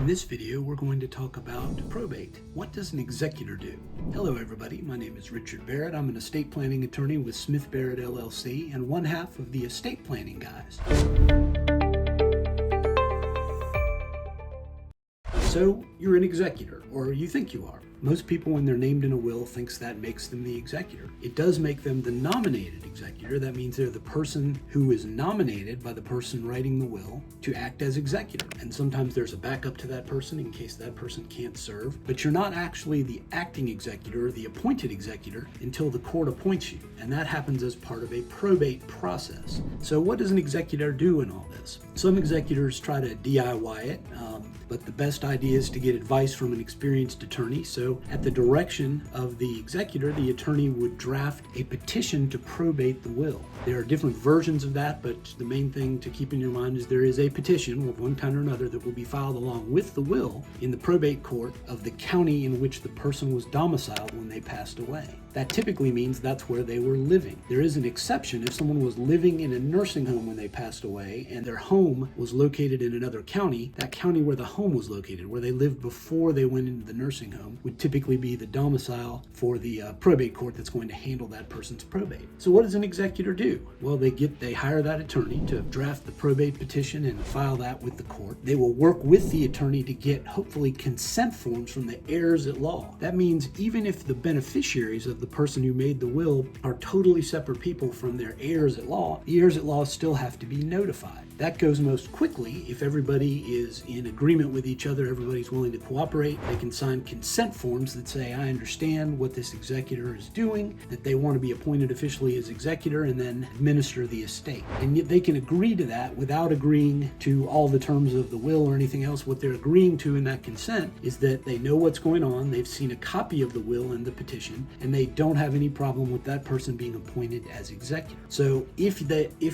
In this video, we're going to talk about probate. What does an executor do? Hello everybody, my name is Richard Barid. I'm an estate planning attorney with Smith Barid LLC and one half of the Estate Planning Guys. So, you're an executor, or you think you are. Most people, when they're named in a will, thinks that makes them the executor. It does make them the nominated executor. That means they're the person who is nominated by the person writing the will to act as executor. And sometimes there's a backup to that person in case that person can't serve. But you're not actually the acting executor or the appointed executor until the court appoints you. And that happens as part of a probate process. So what does an executor do in all this? Some executors try to DIY it, but the best idea is to get advice from an experienced attorney. So at the direction of the executor, the attorney would draft a petition to probate the will. There are different versions of that, but the main thing to keep in your mind is there is a petition of one kind or another that will be filed along with the will in the probate court of the county in which the person was domiciled when they passed away. That typically means that's where they were living. There is an exception if someone was living in a nursing home when they passed away and their home was located in another county. That county where the home was located, where they lived before they went into the nursing home, would typically be the domicile for the probate court that's going to handle that person's probate. So what does an executor do? Well, they hire that attorney to draft the probate petition and file that with the court. They will work with the attorney to get, hopefully, consent forms from the heirs at law. That means even if the beneficiaries of the person who made the will are totally separate people from their heirs at law, the heirs at law still have to be notified. That goes most quickly if everybody is in agreement with each other, everybody's willing to cooperate. They can sign consent forms that say, I understand what this executor is doing, that they want to be appointed officially as executor and then administer the estate. And yet they can agree to that without agreeing to all the terms of the will or anything else. What they're agreeing to in that consent is that they know what's going on, they've seen a copy of the will and the petition, and they don't have any problem with that person being appointed as executor. So if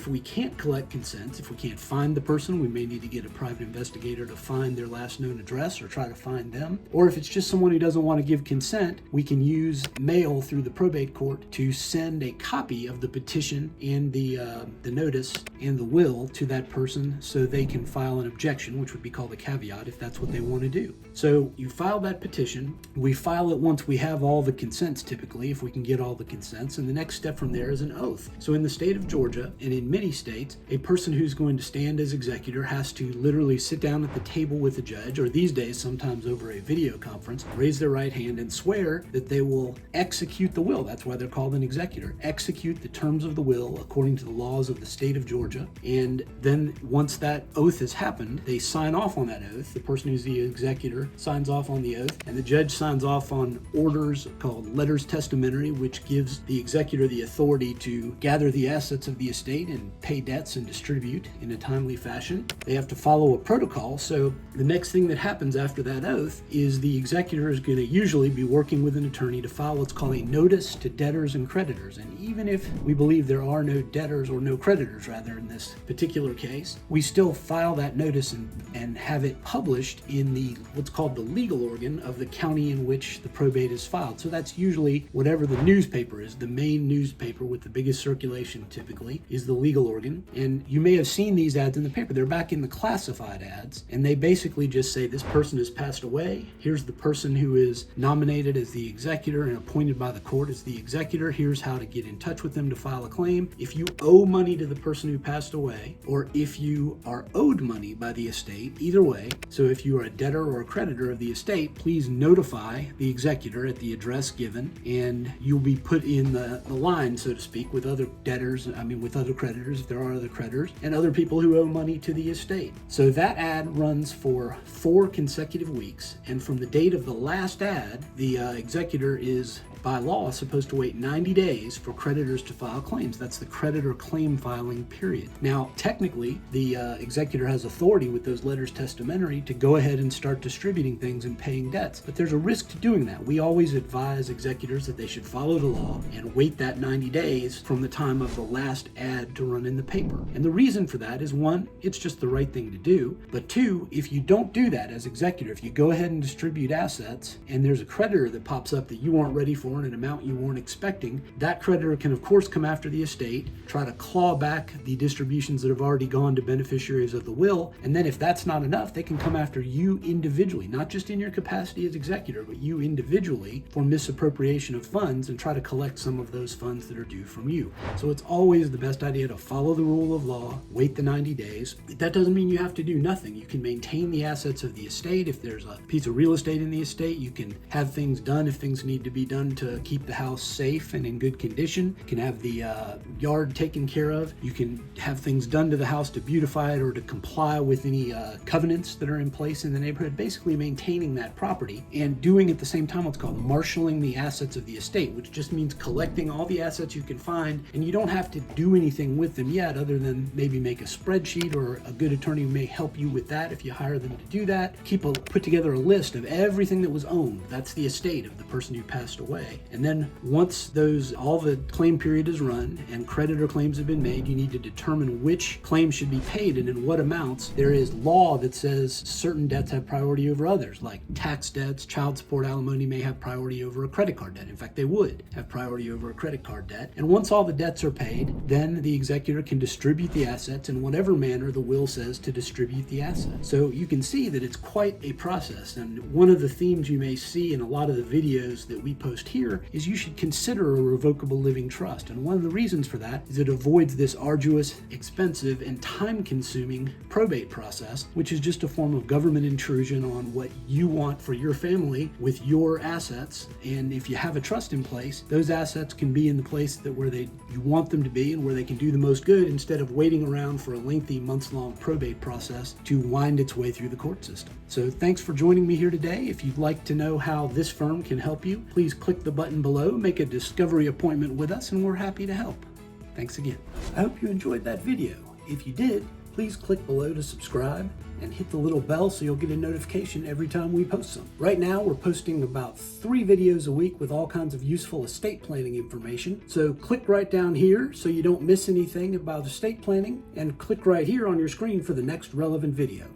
we can't collect consents, if we can't find the person, we may need to get a private investigator to find their last known address or try to find them. Or if it's just someone who doesn't want to give consent, we can use mail through the probate court to send a copy of the petition and the notice and the will to that person so they can file an objection, which would be called a caveat if that's what they want to do. So you file that petition. We file it once we have all the consents, typically, if we can get all the consents, and the next step from there is an oath. So in the state of Georgia, and in many states, a person who's going to stand as executor has to literally sit down at the table with the judge, or these days sometimes over a video conference, raise their right hand and swear that they will execute the will. That's why they're called an executor. Execute the terms of the will according to the laws of the state of Georgia. And then once that oath has happened, they sign off on that oath. The person who's the executor signs off on the oath, and the judge signs off on orders called letters testamentary, which gives the executor the authority to gather the assets of the estate and pay debts and distribute in a timely fashion. They have to follow a protocol. So the next thing that happens after that oath is the executor is going to usually be working with an attorney to file what's called a notice to debtors and creditors. And even if we believe there are no debtors, or no creditors rather, in this particular case, we still file that notice and have it published in the what's called the legal organ of the county in which the probate is filed. So that's usually whatever the newspaper is. The main newspaper with the biggest circulation typically is the legal organ. And you may have seen these ads in the paper. They're back in the classified ads, and they basically just say this person has passed away. Here's the person who is nominated as the executor and appointed by the court as the executor. Here's how to get in touch with them to file a claim. If you owe money to the person who passed away, or if you are owed money by the estate, either way, so if you are a debtor or a creditor of the estate, please notify the executor at the address given, and you'll be put in the line, so to speak, with other debtors, with other creditors, if there are other creditors, and other people who owe money to the estate. So that ad runs for 4 consecutive weeks, and from the date of the last ad, the executor is by law supposed to wait 90 days for creditors to file claims. That's the creditor claim filing period. Now, technically, the executor has authority with those letters testamentary to go ahead and start distributing things and paying debts, but there's a risk to doing that. We always advise executors that they should follow the law and wait that 90 days from the time of the last ad to run in the paper. And the reason for that is, 1, it's just the right thing to do, but 2, if you don't do that as executor, if you go ahead and distribute assets and there's a creditor that pops up that you aren't ready for for in an amount you weren't expecting, that creditor can of course come after the estate, try to claw back the distributions that have already gone to beneficiaries of the will, and then if that's not enough, they can come after you individually, not just in your capacity as executor, but you individually for misappropriation of funds and try to collect some of those funds that are due from you. So it's always the best idea to follow the rule of law, wait the 90 days. That doesn't mean you have to do nothing. You can maintain the assets of the estate. If there's a piece of real estate in the estate, you can have things done if things need to be done to keep the house safe and in good condition. You can have the yard taken care of. You can have things done to the house to beautify it or to comply with any covenants that are in place in the neighborhood, basically maintaining that property and doing at the same time what's called marshaling the assets of the estate, which just means collecting all the assets you can find, and you don't have to do anything with them yet other than maybe make a spreadsheet, or a good attorney may help you with that if you hire them to do that. Put together a list of everything that was owned. That's the estate of the person who passed away. And then once all the claim period is run and creditor claims have been made, you need to determine which claims should be paid and in what amounts. There is law that says certain debts have priority over others, like tax debts, child support, alimony may have priority over a credit card debt. In fact, they would have priority over a credit card debt. And once all the debts are paid, then the executor can distribute the assets in whatever manner the will says to distribute the assets. So you can see that it's quite a process. And one of the themes you may see in a lot of the videos that we post here is you should consider a revocable living trust. And one of the reasons for that is it avoids this arduous, expensive, and time-consuming probate process, which is just a form of government intrusion on what you want for your family with your assets. And if you have a trust in place, those assets can be in the place where you want them to be and where they can do the most good, instead of waiting around for a lengthy months-long probate process to wind its way through the court system. So thanks for joining me here today. If you'd like to know how this firm can help you, please click the button below, make a discovery appointment with us, and we're happy to help. Thanks again. I hope you enjoyed that video. If you did, please click below to subscribe and hit the little bell so you'll get a notification every time we post some. Right now, we're posting about 3 videos a week with all kinds of useful estate planning information. So click right down here so you don't miss anything about estate planning, and click right here on your screen for the next relevant video.